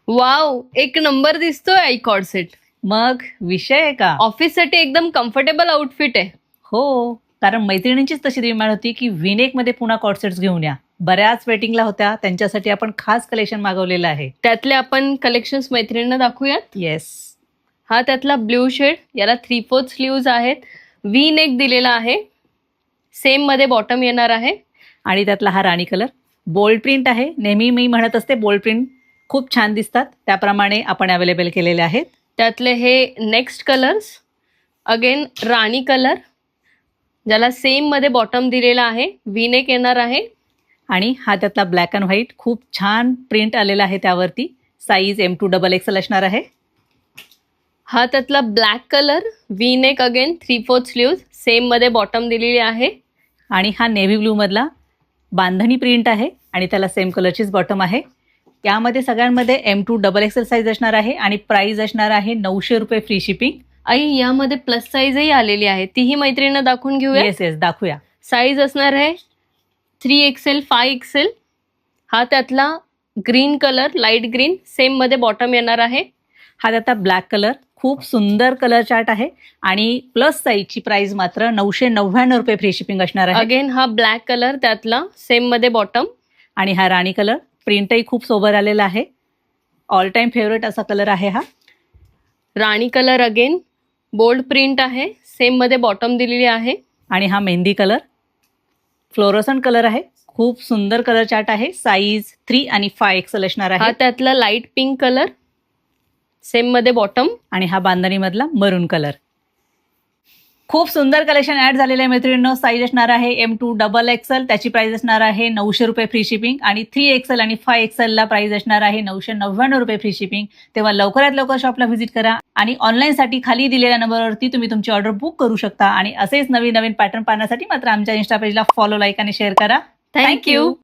Wow, एक number दिसतोय आई cord set. मग विषय आहे का? ऑफिस साठी एकदम कम्फर्टेबल आउटफिट आहे. हो, कारण मैत्रिणींचीच तशी डिमांड होती की विनेक मध्ये पुन्हा कॉर्डसेट्स घेऊन या. बऱ्याच वेटिंगला होत्या, त्यांच्यासाठी आपण खास कलेक्शन मागवलेलं आहे. त्यातले आपण कलेक्शन्स मैत्रिणींना दाखवूयात. येस. हा त्यातला ब्ल्यू शेड, याला 3/4 स्लीव्ज आहेत, व्ही नेक दिलेला आहे, सेम मध्ये बॉटम येणार आहे. आणि त्यातला हा राणी कलर बोल्ड प्रिंट आहे. नेहमी मी म्हणत असते बोल्ड प्रिंट खूप छान दिसतात, त्याप्रमाणे आपण अवेलेबल केलेले आहेत. त्यातले हे नेक्स्ट कलर्स, अगेन राणी कलर, ज्याला सेम मध्ये बॉटम दिलेला आहे, व्ही नेक येणार आहे. आणि हा त्यातला ब्लॅक अँड व्हाईट खूप छान प्रिंट आलेला आहे त्यावरती. साईज M2XXL असणार आहे. हा त्यातला black colour, V neck, again 3/4 sleeves, same मध्ये बॉटम दिलेली आहे. आणि हा नेव्ही ब्लू मधला बांधणी प्रिंट आहे आणि त्याला सेम कलरचीच बॉटम आहे. यामध्ये सगळ्यांमध्ये M2XXL साईज असणार आहे आणि प्राइस असणार आहे 900 रुपये फ्री शिपिंग. आई, यामध्ये प्लस साईजही आलेली आहे, तीही मैत्रिणींना दाखवून घेऊया. Yes yes, दाखवूया. साईज असणार आहे 3XL, 5XL. हा त्यातला green colour, light green, same मध्ये बॉटम येणार आहे. हा त्यातला ब्लॅक कलर खूप सुंदर कलर चार्ट आहे आणि प्लस साईजची प्राइस मात्र 999 रुपये फ्री शिपिंग असणार आहे. अगेन हा ब्लॅक कलर, त्यातला सेम मध्ये बॉटम. आणि हा राणी कलर प्रिंटही खूप सोबर आलेला आहे. ऑल टाइम फेवरेट असा कलर आहे हा. राणी कलर, अगेन बोल्ड प्रिंट आहे, सेम मध्ये बॉटम दिलेली आहे. आणि हा मेहंदी कलर फ्लोरोसन कलर आहे. खूप सुंदर कलर चार्ट आहे. साईज 3 आणि 5XL असणार हा आहे. त्यातला लाईट पिंक कलर, सेम मध्ये बॉटम. आणि हा बांधणीमधला मरून कलर. खूप सुंदर कलेक्शन ऍड झालेलं आहे मैत्रिणींनो. साईज असणार आहे M2XXL, त्याची प्राइस असणार आहे 900 रुपये फ्री शिपिंग. आणि 3XL आणि 5XL ला प्राइस असणार आहे 999 रुपये फ्री शिपिंग. तेव्हा लवकरात लवकर शॉपला व्हिजिट करा आणि ऑनलाईनसाठी खाली दिलेल्या नंबरवरती तुम्ही तुमची ऑर्डर बुक करू शकता. आणि असेच नवीन नवीन पॅटर्न पाहण्यासाठी मात्र आमच्या इन्स्टा पेजला फॉलो, लाईक आणि शेअर करा. थँक्यू.